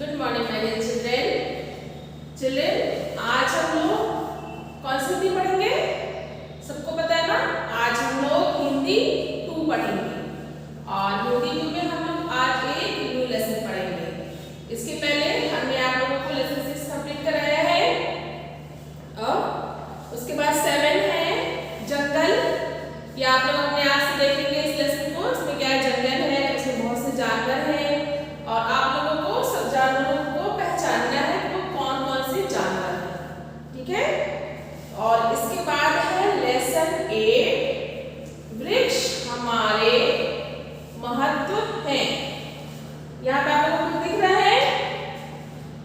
Good morning my dear children. आज हम लोग कौन सी हिंदी पढ़ेंगे? सबको पता है ना, आज हम लोग हिंदी 2 पढ़ेंगे और हिंदी 2 में हम लोग आज एक न्यू लेसन पढ़ेंगे। इसके पहले हमने आप लोगों को लेसन 6 कंप्लीट कराया है और उसके बाद 7 है जंगल। ये आप लोग अपने आप से देखेंगे इस लेसन को। इसमें क्या है, जंगल है, इसमें बहुत से जानवर हैं और आप लोगों को सब जानवरों को पहचानना है कि वो कौन कौन से जानवर हैं, ठीक है। और इसके बाद है लेसन 8, वृक्ष हमारे महत्व हैं। यहाँ पे आप लोगों को दिख रहा है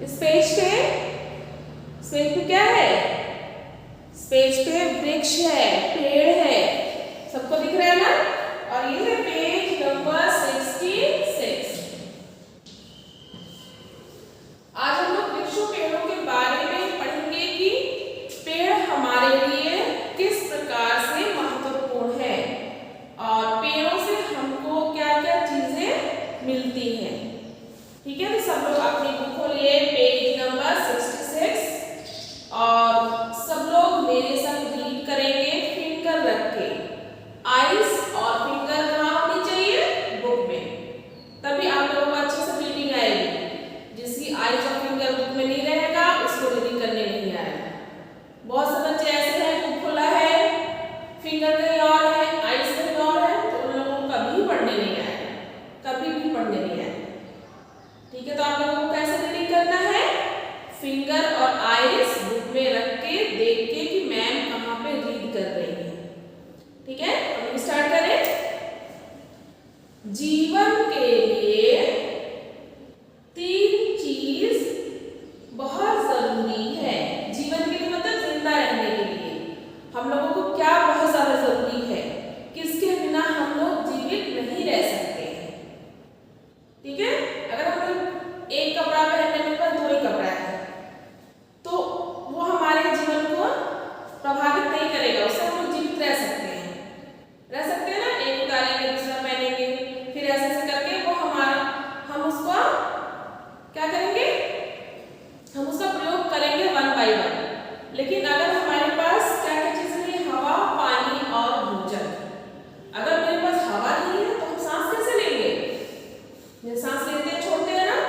इस पेज पे क्या है? इस पेज पे वृक्ष है, पेड़ है, सबको दिख रहा है ना। और ये है पेज नंबर 66। आज हम लोग वृक्षों पेड़ों के बारे में पढ़ेंगे कि पेड़ हमारे लिए किस प्रकार से महत्वपूर्ण है और पेड़ों से हमको क्या क्या चीजें मिलती हैं, ठीक है। तो सब लोग अपनी बुक खोलिए, पेज नंबर 66 और सब लोग मेरे साथ रीड करेंगे फिंगर रख के। आइज और फिंगर कहाँ होनी चाहिए? बुक में, तभी आप लोगों को अच्छे से रीडिंग आएगी। जिसकी आइज और फिंगर बुक में नहीं रहेगा उसको रीडिंग करने नहीं आएगा। बहुत से बच्चे ऐसे हैं, बुक खुला है, फिंगर कहीं और है, आइज कहीं और है, तो उन लोगों को कभी पढ़ने नहीं आएगा, कभी भी पढ़ने नहीं आएगा, ठीक है। तो आप लोगों को कैसे रीडिंग करना है? फिंगर और आइज बुक में रख के देख के कि मैम कहाँ पे रीड कर रही है, ठीक है। हम स्टार्ट करें। जीवन के लिए 3 चीज बहुत जरूरी है। जीवन के लिए मतलब जिंदा रहने के लिए हम लोगों को क्या बहुत ज्यादा जरूरी है, किसके बिना हम लोग जीवित नहीं रह सकते हैं, ठीक है। अगर हम लोग एक कपड़ा पहनने में पर 2 ही कपड़ा है तो वो हमारे जीवन को प्रभावित नहीं करेगा, उससे हम लोग जीवित रह सकते हैं ना। एक उतारेंगे दूसरा पहनेंगे, फिर ऐसे ऐसे करके वो हम उसको क्या करेंगे, हम उसका प्रयोग करेंगे 1 बाय 1। लेकिन अगर हमारे पास क्या क्या चीजें नहीं, हवा, पानी और भोजन। अगर मेरे पास हवा नहीं है तो हम सांस कैसे लेंगे? जब सांस लेते हैं छोड़ते हैं ना,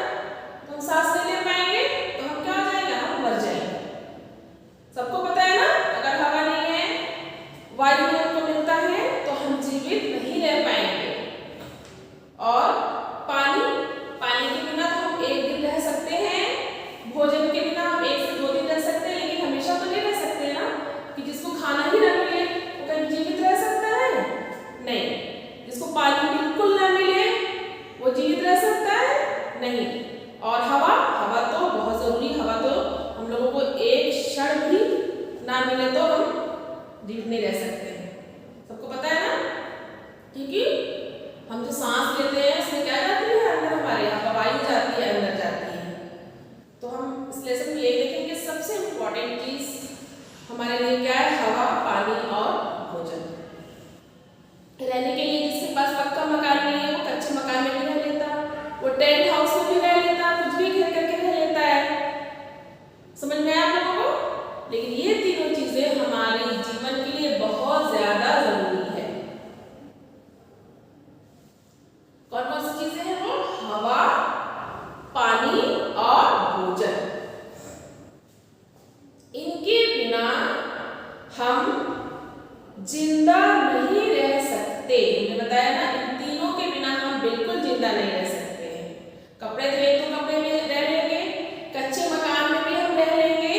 तो हम सांस नहीं ले पाएंगे तो हम क्या हो जाएगा, हम मर जाएंगे। सबको पता है ना, अगर हवा नहीं है, वायु हमको मिलता है तो हम जीवित नहीं रह पाएंगे। और पानी के बिना तो हम 1 दिन रह सकते हैं, भोजन के बिना हम 1 से 2 दिन रह सकते हैं, लेकिन हमेशा तो नहीं रह सकते ना। कि जिसको खाना ही ना मिले वो कहीं जीवित रह सकता है? नहीं। जिसको पानी बिल्कुल ना मिले वो जीवित रह सकता है? नहीं। और हवा तो बहुत जरूरी। हवा तो हम लोगों को एक क्षण भी ना मिले तो हम जीवित नहीं रह सकते हैं, सबको पता है ना। क्योंकि हम जो सांस लेते हैं उसमें क्या जाती है, अंदर हमारे यहाँ वायु जाती है, अंदर जाती है। तो हम इस लेसन में ये देखेंगे सबसे इम्पोर्टेंट चीज हमारे लिए क्या है, हवा, पानी और भोजन। रहने के लिए जिसके पास पक्का मकान नहीं है वो कच्चे मकान में भी रह लेता, वो टेंट हाउस में भी रह लेता, कुछ भी घेर करके रह लेता है। समझ में आया आप लोगों को? लेकिन ये तीनों चीजें हमारे जीवन के लिए बहुत ज्यादा जरूरी है। कौन कौन सी चीजें हैं वो? हवा, पानी और भोजन। इनके बिना हम जिंदा नहीं रह सकते। हमने बताया ना, इन तीनों के बिना हम बिल्कुल जिंदा नहीं रह सकते हैं। कपड़े तो एक तो कपड़े में रह लेंगे, कच्चे मकान में भी हम रह लेंगे,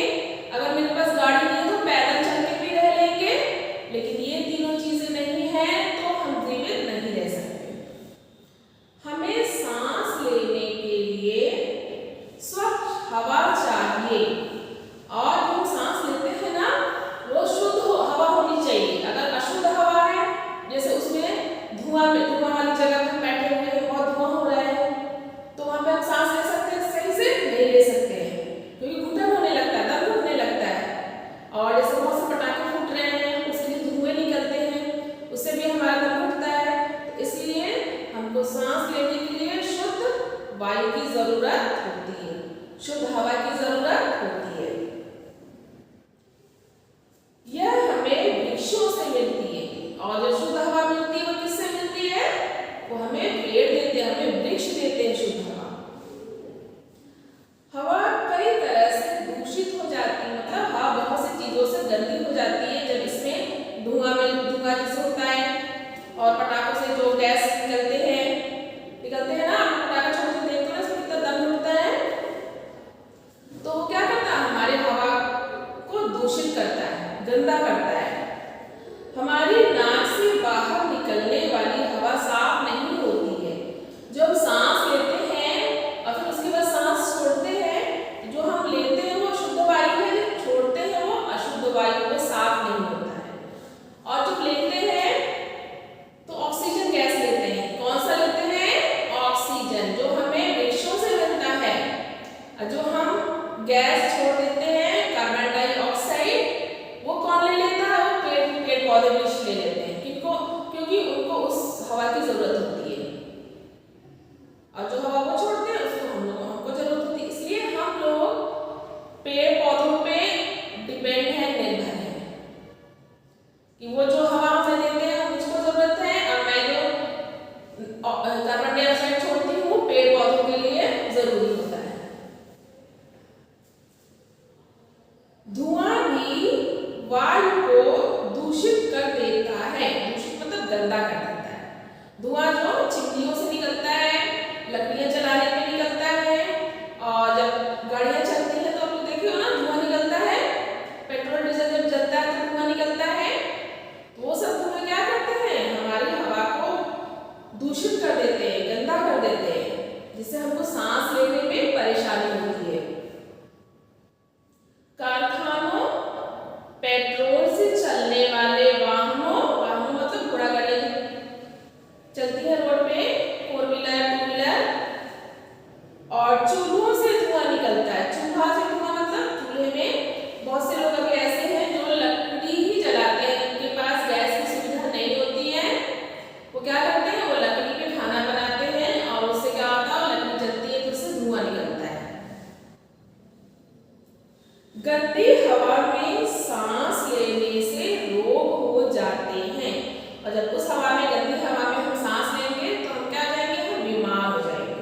अगर मेरे पास गाड़ी नहीं है तो पैदल चल के भी रह लेंगे, लेकिन ये तीनों चीजें नहीं है तो हम जीवित नहीं रह सकते। हमें सांस लेने के लिए स्वच्छ हवा चाहिए और हम सांस लेते हैं ना वो शुद्ध हवा होनी चाहिए। अगर अशुद्ध हवा है, जैसे उसमें धुआं वाली जगह पर बैठे हुए हैं, बहुत धुआं हो रहा है, तो वहां पे हम सांस ले सकते हैं? सही से नहीं ले सकते हैं, क्योंकि घुटन होने लगता है, दर्द होने लगता है। और जैसे बहुत से पटाखे फूट रहे हैं, उसके लिए धुएं निकलते हैं, उससे भी हमारा दर्द उठता है। तो इसलिए हमको सांस लेने के लिए शुद्ध वायु की जरूरत होती है। शुद्ध हवा की जरूरत होती है। यह हमें वृक्षों से मिलती है, और जो शुद्ध हवा मिलती है वो किससे मिलती है? वो हमें पेड़ देते हैं, हमें वृक्ष देते हैं शुद्ध हवा। हवा कई तरह से दूषित हो जाती है, मतलब हवा बहुत सी चीजों से गंदी हो जाती है जब इसमें धुआं जैसे होता है, और पटाखों से जो गैस निकलते हैं ना, आप पटाखा छोड़ते देखते हो ना, उसमें कितना दम उठता है, तो वो क्या करता है? हमारे हवा को दूषित करता है, गंदा करता है। हमारी नाक से बाहर निकलने वाली हवा साफ नहीं होती है। जो हम सांस लेते हैं और फिर उसके बाद सांस छोड़ते हैं, जो हम लेते हैं वो शुद्ध वायु है, जो छोड़ते हैं वो अशुद्ध वायु, वो साफ नहीं होता है। और जब लेते हैं तो ऑक्सीजन गैस लेते हैं। कौन सा लेते हैं? ऑक्सीजन, जो हमें वृक्षों से मिलता है। और जो हम गैस छोड़ देते हैं कार्बन डाइऑक्साइड, वो कौन ले लेता है? वो पेड़ पौधे वृक्ष ले लेते हैं। किनको? क्योंकि उनको उस हवा की जरूरत होती है, और जो हवा वो छोड़ते हैं उसको हमको जरूरत होती है। इसलिए हम लोग पेड़ पौधों पे डिपेंड है, निर्भर है कि वो जो हवा हमें देते हैं मुझको जरूरत है, और मैं जो कार्बन डाइऑक्साइड छोड़ती हूँ वो पेड़ पौधों के लिए जरूरी होता है। धुआं भी वायु को दूषित कर देता है। दूषित मतलब गंदा कर देता है। धुआं जो चिमनियों से निकलता है, लकड़ियां जलाने में निकलता है, और जब गाड़ियां चलती हैं तो आप लोग देखे हो ना, धुआं निकलता है। पेट्रोल डीजल जब जलता है तो धुआं निकलता है। तो वो सब धुआं क्या करते हैं? हमारी हवा को दूषित कर देते हैं, गंदा कर देते हैं, जिससे हमको सांस लेने में परेशानी होती है। कारखानों, पेट्रोल से चलने वाले वाहनों मतलब घोड़ा गाड़ी चलती है रोड पे, 4 व्हीलर 2 व्हीलर, और चूल्हों से धुआं निकलता है। चूल्हा से धुआं मतलब चूल्हे में बहुत से लोग अभी ऐसे हैं जो लकड़ी ही जलाते हैं, उनके पास गैस की सुविधा नहीं होती है। वो क्या करते हैं? वो लकड़ी पे खाना बनाते हैं, और उससे क्या होता है? लकड़ी जलती है तो उससे धुआं निकलता है। गंदी हवा में सांस लेने से रोग हो जाते हैं, और जब उस हवा में, गंदी हवा में हम सांस लेंगे तो हम क्या हो जाएंगे? हम बीमार हो जाएंगे,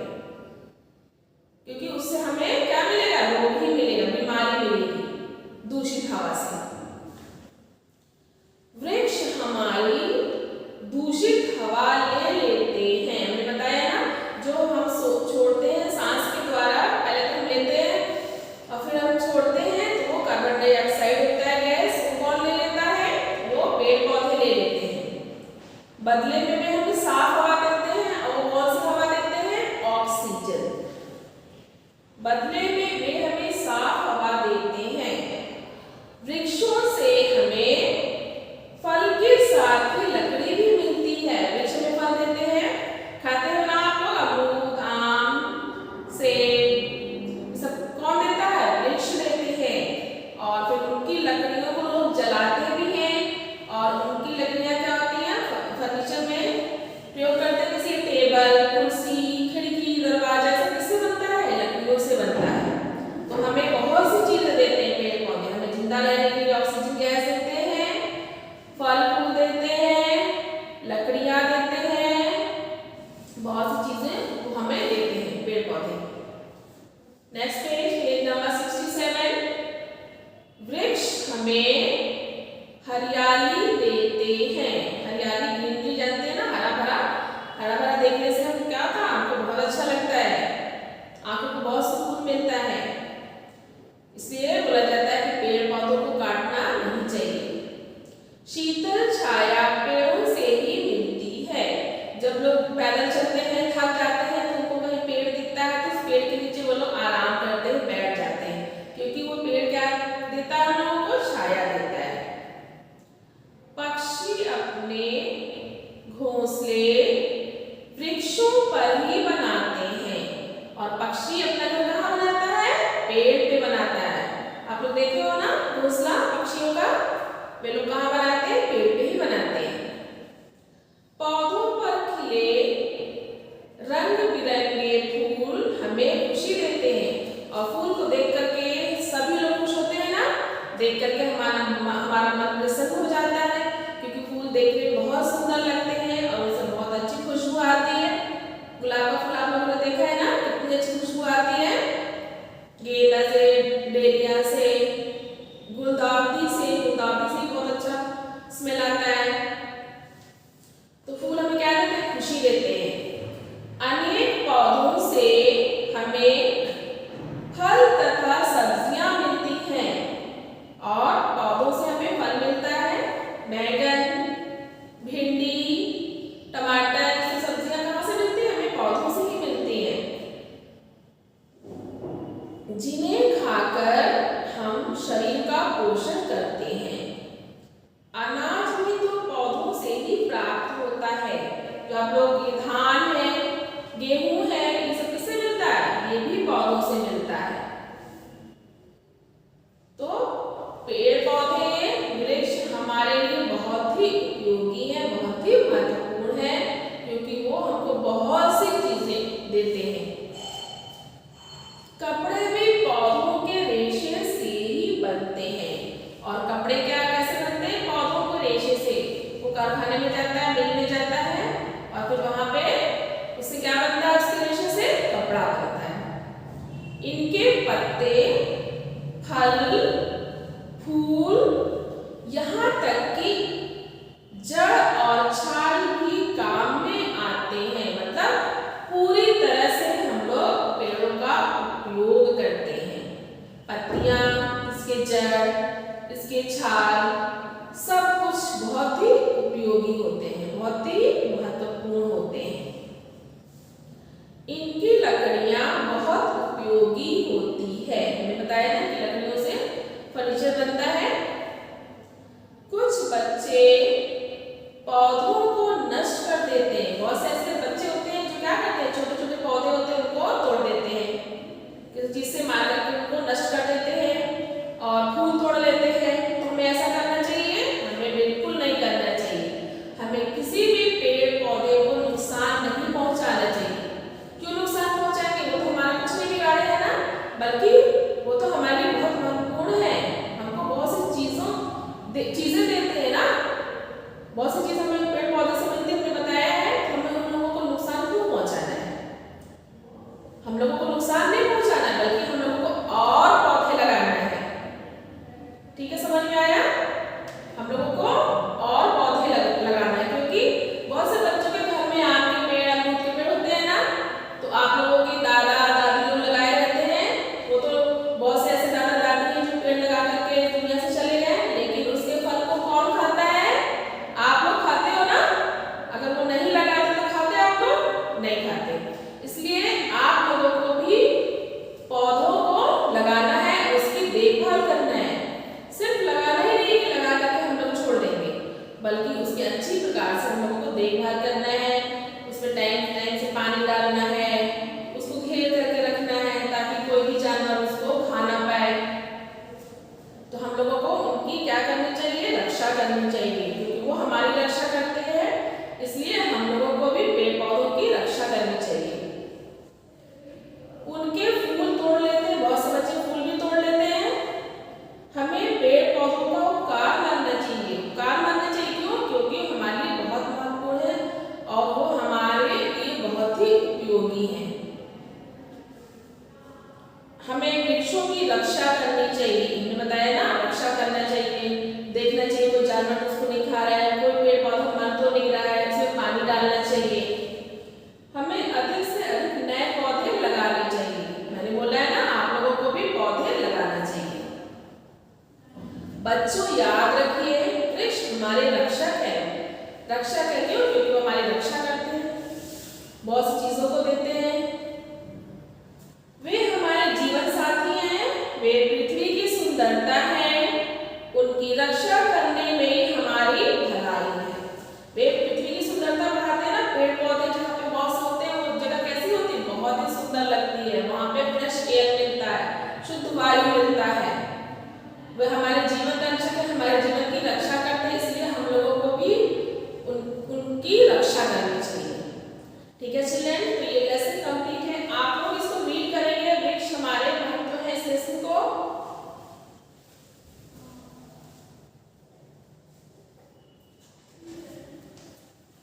क्योंकि उससे हमें क्या मिलेगा? रोग ही मिलेगा, बीमारी मिलेगी दूषित हवा से। वृक्ष हमारी दूषित हवा ले लेते हैं। हमने बताया ना, जो हम छोड़ते हैं सांस के द्वारा, पहले तो हम लेते हैं और फिर हम छोड़ते हैं, तो वो कार्बन डाइऑक्साइड होता है गैस, वो कौन ले लेता है? वो पेड़ पौधे ले लेते हैं। बदले में वे हमें साफ हवा देते हैं, और वो कौन सी हवा देते हैं? ऑक्सीजन। बदले में वे हमें साफ हवा देते हैं। वृक्षों से हमें फल के साथ ही लकड़ी भी मिलती है। वृक्ष में फल देते हैं, खाते हो ना आप लोग, अमरूद, आम, सेब, सब कौन देता है? वृक्ष देते हैं। और फिर उनकी लकड़ियों को लोग जलाते भी हैं, और उनकी लकड़ियां क्या होती हैं? फर्नीचर में प्रयोग करते हैं, जैसे टेबल, कुर्सी, खिड़की, दरवाजा, सब किससे बनता है? लकड़ियों से बनता है। तो हमें बहुत सी चीजें देते हैं पेड़ पौधे। हमें जिंदा रहने के लिए ऑक्सीजन गैस देते हैं, फल फूल देते हैं, लकड़ियां देते हैं, बहुत सी चीजें वो हमें देते हैं पेड़ पौधे। Next page number 67। वृक्ष हमें हरियाली देते हैं। हरियाली, ग्रीनरी जानते हैं ना, हरा भरा। हरा भरा देखने से हम क्या था? हमको बहुत अच्छा लगता है, आंखों को बहुत सुकून मिलता है। इसलिए बोला जाता है कि पेड़ पौधों को काटना नहीं चाहिए। शीतल छाया पेड़ों से ही मिलती है। जब लोग पैदल चलते हैं, थक जाते हैं, तो उनको कहीं पेड़ दिखता है तो उस पेड़ के नीचे वो लोग आराम करते हुए बैठ जाते हैं, क्योंकि वो पेड़ क्या देता है? हम लोगों को छाया देता है। पक्षी अपने घोंसले वृक्षों पर ही बनाते हैं, और पक्षी अपना घर कहाँ बनाता है? पेड़ पे बनाता है। आप लोग देखे हो ना घोंसला पक्षियों का, वे लोग कहाँ बनाते हैं? पेड़ पे ही बनाते हैं। पौधों पर खिले रंग बिरंगे फूल हमें खुशी देते हैं, और फूल जो आप लोग ये धान है, गेहूं है, ये सब किससे मिलता है? ये भी पौधों से मिलता है। तो पेड़ पौधे वृक्ष हमारे लिए बहुत ही उपयोगी है, बहुत ही महत्वपूर्ण है, क्योंकि वो हमको बहुत सी चीजें देते हैं। कपड़े भी पौधों के रेशे से ही बनते हैं। और कपड़े क्या कैसे बनते हैं? पौधों के रेशे से। वो कारखाने में जाता है, मिल में जाता है और फिर वहां पे उससे क्या बनता है? उसके रेशे से कपड़ा बनता है। इनके पत्ते, फल, फूल, यहाँ तक कि जड़ और छाल भी काम में आते हैं। मतलब पूरी तरह से हम लोग पेड़ों का उपयोग करते हैं। पत्तियां, इसके जड़, इसके छाल, सब कुछ बहुत ही उपयोगी होते हैं, बहुत ही महत्वपूर्ण होते हैं। इनकी लकड़ियां बहुत उपयोगी होती है। मैंने बताया ना कि लकड़ियों से फर्नीचर बनता है। कुछ बच्चे पौधों को नष्ट कर देते हैं। बहुत से ऐसे बच्चे होते हैं जो क्या करते हैं? छोटे छोटे पौधे होते हैं उनको तोड़ देते हैं, जिससे मार करके उनको नष्ट कर देते हैं और फूल तोड़ लेते हैं। तो हमें ऐसा करना चाहिए? हमें बिल्कुल नहीं करना चाहिए। हमें किसी भी पेड़ पौधे को नुकसान नहीं पहुंचाना चाहिए। क्यों नुकसान पहुंचाएंगे? वो तो हमारा कुछ नहीं बिगाड़े है ना, बल्कि वो तो हमारे लिए बहुत महत्वपूर्ण है। हमको बहुत सी चीजें देते हैं ना, बहुत सी चीजें हमें पेड़ पौधे से मिलती है, हमने बताया है। तो हमें उन लोगों को नुकसान क्यों पहुंचाना है? हम लोगों को नुकसान नहीं पहुंचाना है, बल्कि हम लोगों को और पौधे लगाना है। ठीक है, समझ में आया? हम लोगों को और पौधे लगाना है, क्योंकि बहुत से बच्चों के घर में आम के पेड़, अमरूद के पेड़ होते हैं ना, तो आप लोगों के दादा दादी लोग लगाए रहते हैं। वो तो बहुत से ऐसे दादा दादी हैं जो पेड़ लगा करके दुनिया से चले गए, लेकिन उसके फल को कौन खाता है? आप लोग खाते हो ना? अगर वो नहीं लगाते तो खाते आप लोग? नहीं खाते। इसलिए आप लोगों को भी पौधों को लगाना है, उसकी देखभाल करना है। सिर्फ लगाना ही नहीं कि लगा करके हम लोग छोड़ देंगे, बल्कि उसकी अच्छी प्रकार से हम लोगों को देखभाल करना है। उसमें टाइम टाइम से पानी डालना है, उसको घेर करके रखना है ताकि कोई भी जानवर उसको खा ना पाए। तो हम लोगों को उनकी क्या करनी चाहिए? रक्षा करनी चाहिए, क्योंकि वो हमारी रक्षा करते हैं। इसलिए हम लोगों को भी पेड़ पौधों की रक्षा करनी चाहिए। उनके फूल तोड़ लेते हैं, बहुत से बच्चे फूल भी तोड़ लेते हैं। हमें पेड़ पौधों का उपकार मानना चाहिए। उपकार मानना चाहिए क्यों? क्योंकि हमारे लिए बहुत महत्वपूर्ण है और वो हमारे लिए बहुत ही उपयोगी है। हमें वृक्षों की रक्षा करनी चाहिए। हमने बताया ना, रक्षा करना चाहिए, देखना चाहिए कोई जानवर उसको नहीं खा रहा है, कोई पेड़ पौधा मर तो नहीं रहा है, उसमें पानी डालना चाहिए। हमें अधिक से अधिक नए पौधे लगाने चाहिए। मैंने बोला है ना, आप लोगों को भी पौधे लगाना चाहिए। बच्चों याद रखिए, वृक्ष हमारे रक्षक है। रक्षक है क्यों? क्योंकि वो हमारी रक्षा करते हैं, बहुत सी चीजों को देते हैं। वे हमारे जीवन साथी हैं, वे पृथ्वी की सुंदरता है, उनकी रक्षा करने में हमारी भलाई है। वे पृथ्वी की सुंदरता बढ़ाते हैं ना। पेड़ पौधे जहाँ पे बहुत से होते हैं, वो जगह कैसी होती है? बहुत ही सुंदर लगती है। वहां पे फ्रेश एयर मिलता है, शुद्ध वायु मिलता है। वे हमारे जीवन का रक्षक है, हमारे जीवन की रक्षा करते हैं। इसलिए हम लोगों को भी उनकी रक्षा करनी चाहिए। ठीक है चिल्ड्रन, तो ये लेसन कंप्लीट है। आप लोग इसको रीड करेंगे। वृक्ष हमारे महत्व है, इस लेसन को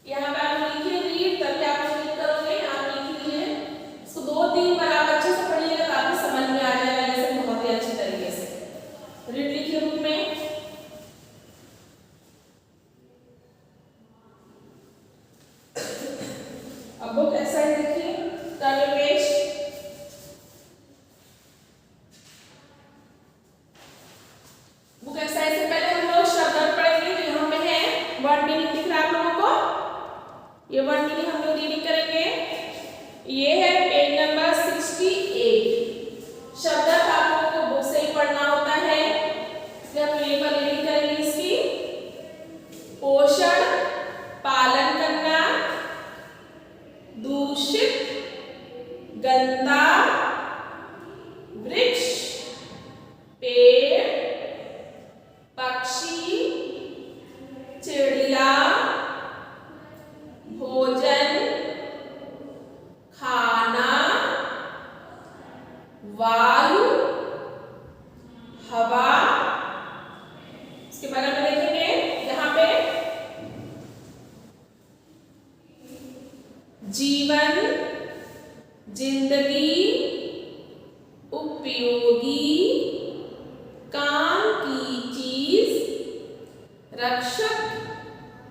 यहाँ पे आप लिखिए रीड, तभी आप रीड करोगे। आप लिख लीजिए, इसको 2-3 बार आप अच्छे से पढ़िएगा ताकि समझ में आ जाएगा लेसन बहुत ही अच्छे तरीके से। रीड लिखिए बुक में। अब बुक एक्सरसाइज देखिए, turn your page. Book exercise से पहले हम लोग शब्द पढ़ेंगे। तो यहाँ पे है वर्ड मीनिंग दिख रहा है आप लोगों को? ये वर्ड मीनिंग हम लोग रीडिंग करेंगे। ये है पेज नंबर 68। शब्द आप लोगों को बुक से ही पढ़ना होता है, इसलिए हम एक बार रीडिंग करेंगे इसकी। पोषण, पालन करना, भोजन, खाना, वायु, हवा। इसके बगल में देखेंगे यहाँ पे जीवन, जिंदगी, उपयोगी, काम की चीज, रक्षक,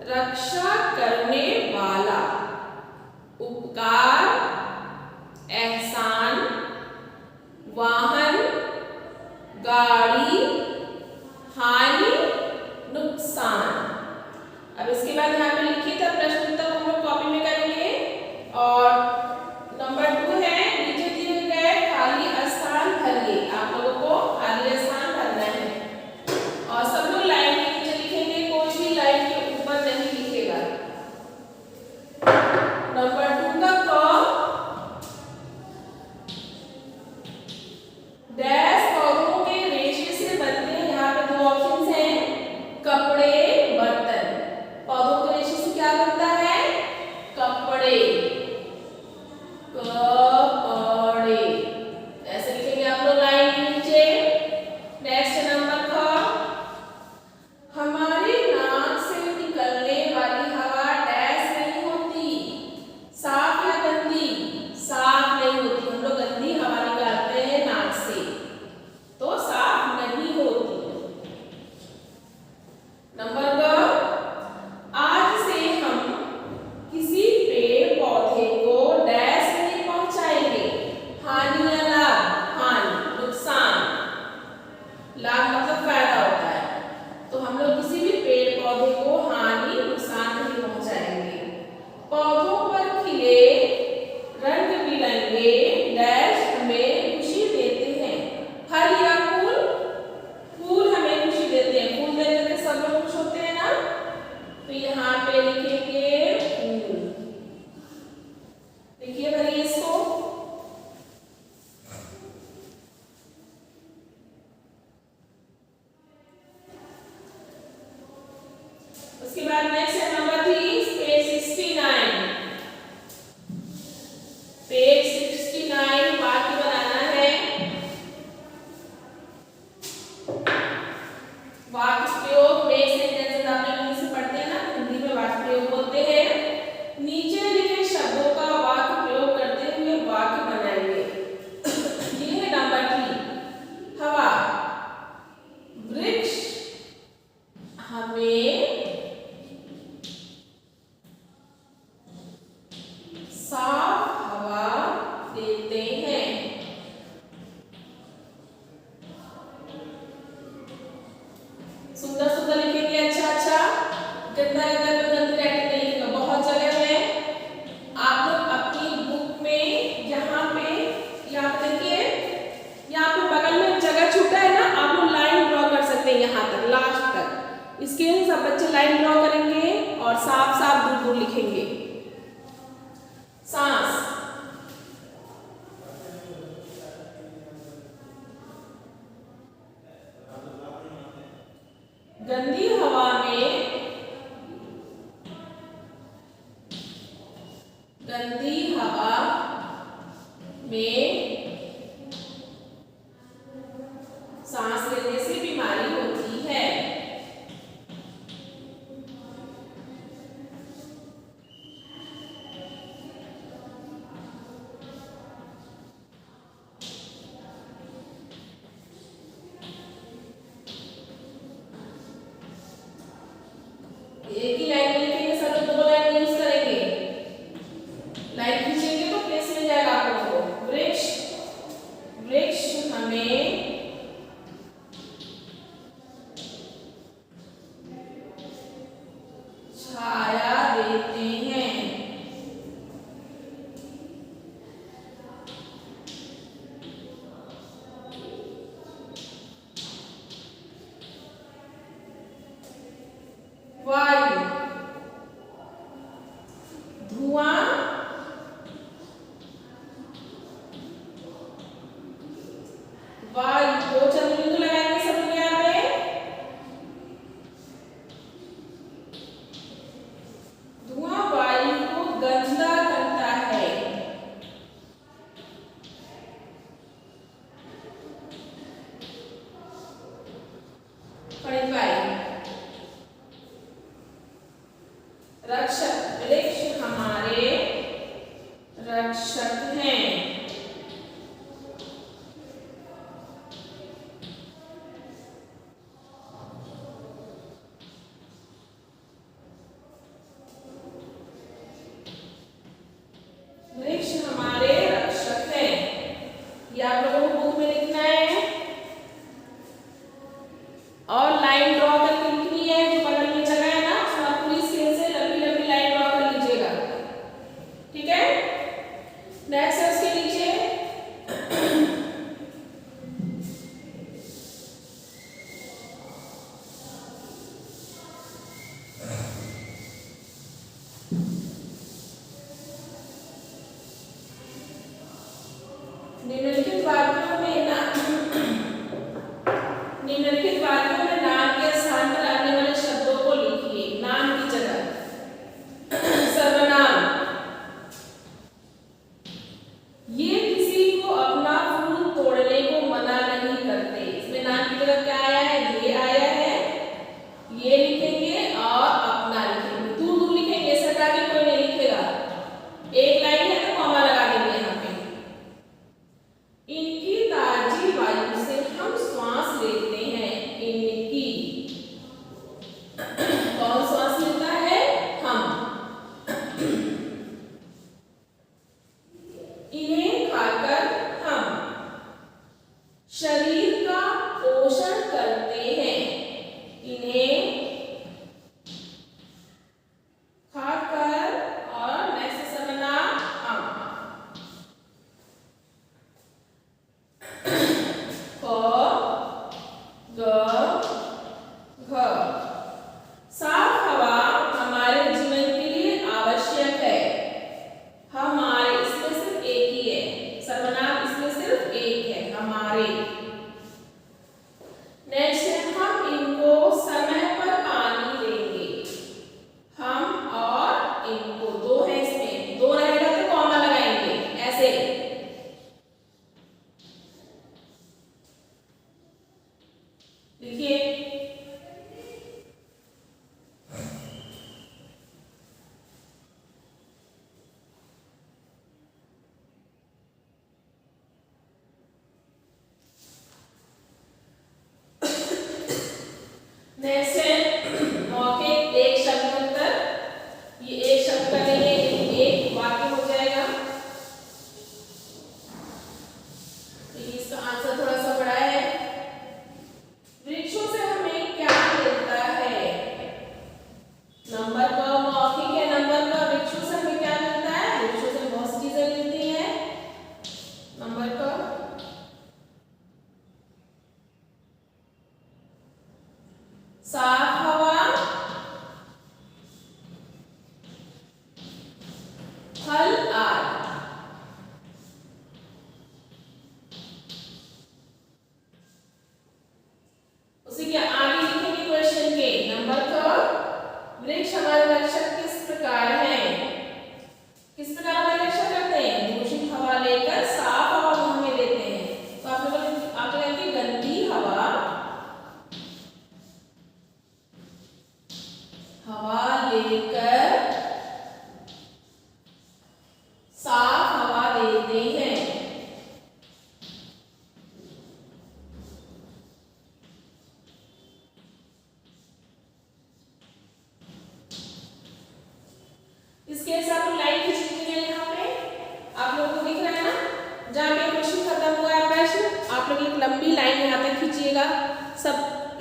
रक्षा करने वाला, उपकार, एहसान, वाहन, गाड़ी, हानि, नुकसान। अब इसके बाद यहाँ पे लिखिए था प्रश्न उत्तर हम लोग कॉपी में करेंगे। और नंबर 2 है नीचे दिए गए खाली स्थान भरिए। आप लोगों को खाली स्थान भरना है और सब लोग लाइन के नीचे लिखेंगे, कोई भी लाइन के ऊपर नहीं लिखेगा। नंबर 2 का क, डैश पौधों के रेशे से बनते हैं। यहाँ पे 2 ऑप्शन हैं, कपड़े, बर्तन। पौधों के रेशे से क्या बनता है? कपड़े, कपड़े। ऐसे लिखेंगे आप लोग लाइन के नीचे। नेक्स्ट नंबर ख, हमारी नाक से निकलने वाली हवा डैश नहीं होती, साफ या गंदी? साफ नहीं होती। हम लोग गंदी हवा निकालते हैं नाक से, तो साफ नहीं होती। नंबर ब, आज से हम किसी पेड़ पौधे को डैश नहीं पहुंचाएंगे, हानि या लाभ? हानि, नुकसान। लाभ मतलब फायदा होता है, तो हम लोग किसी भी पेड़ पौधे को हानि, नुकसान नहीं पहुंचाएंगे। पौधों पर खिले रंग बिरंगे डैश हमें खुशी देते हैं, फल या फूल? फूल हमें खुशी देते हैं। फूल देख करके सब लोग खुश होते हैं ना, तो यहाँ पे लिखेंगे फूल। लिखिए भरिए इसको। उसके बाद नेक्स्ट है नंबर 3, पेज 69। पेज 69 वाक्य बनाना है। वाक्य प्रयोग में सेंटेंस आप लोग इंग्लिश में पढ़ते हैं ना, हिंदी में वाक्य प्रयोग बोलते हैं। नीचे लिखे शब्दों का वाक्य प्रयोग करते हुए वाक्य बनाइए। ये है नंबर 3, हवा। वृक्ष हमें साफ हवा देते हैं। सुंदर सुंदर लिखेंगे, अच्छा अच्छा। गंदा गंदा गंदी राइटिंग नहीं लिखेगा। बहुत जगह है, आप लोग अपनी बुक में यहाँ पे देखिए, यहाँ पे बगल में जगह छूटा है ना, आप लोग लाइन ड्रॉ कर सकते हैं यहाँ तक, लास्ट तक। इसके सब बच्चे लाइन ड्रॉ करेंगे और साफ साफ दूर दूर लिखेंगे। सांस, गंदी हवा में, गंदी हवा में सांस लेने से बीमारी होती है। एक ही लाइन में लिखेंगे, सब लोग 2 लाइन यूज करेंगे। लाइन खींचेंगे तो प्लेस मिल जाएगा आप लोगों को। वृक्ष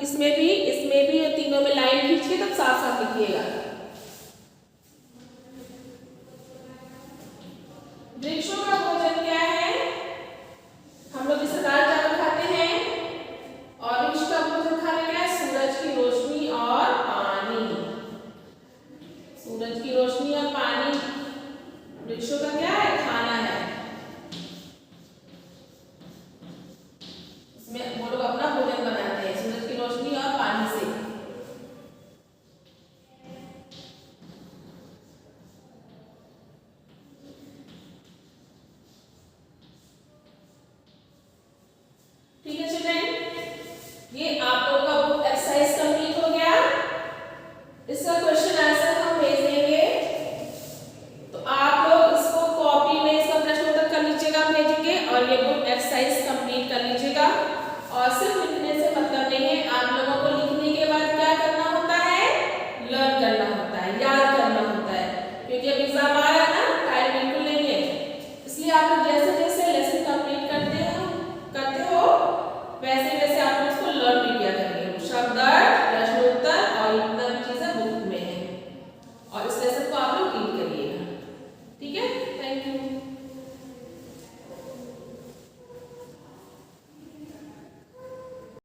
इसमें भी और तीनों में लाइन खींच के तब साफ साफ लिखिएगा। वृक्षों का भोजन क्या है? हम लोग इसे दाल चावल खाते हैं और वृक्ष का भोजन खाने क्या है? सूरज की रोशनी और पानी। सूरज की रोशनी और पानी वृक्षों का क्या है? खाना है। इसमें वो लोग अपना भोजन बनाते हैं सूरज की रोशनी और पानी से। ठीक है चिल्ड्रन, ये आप लोगों का बुक एक्सरसाइज कंप्लीट हो गया। इसका क्वेश्चन आंसर हम भेज देंगे, तो आप लोग इसको कॉपी में इसका प्रश्न उत्तर कर लीजिएगा भेजेंगे और ये बुक एक्सरसाइज कंप्लीट कर लीजिएगा और सिर्फ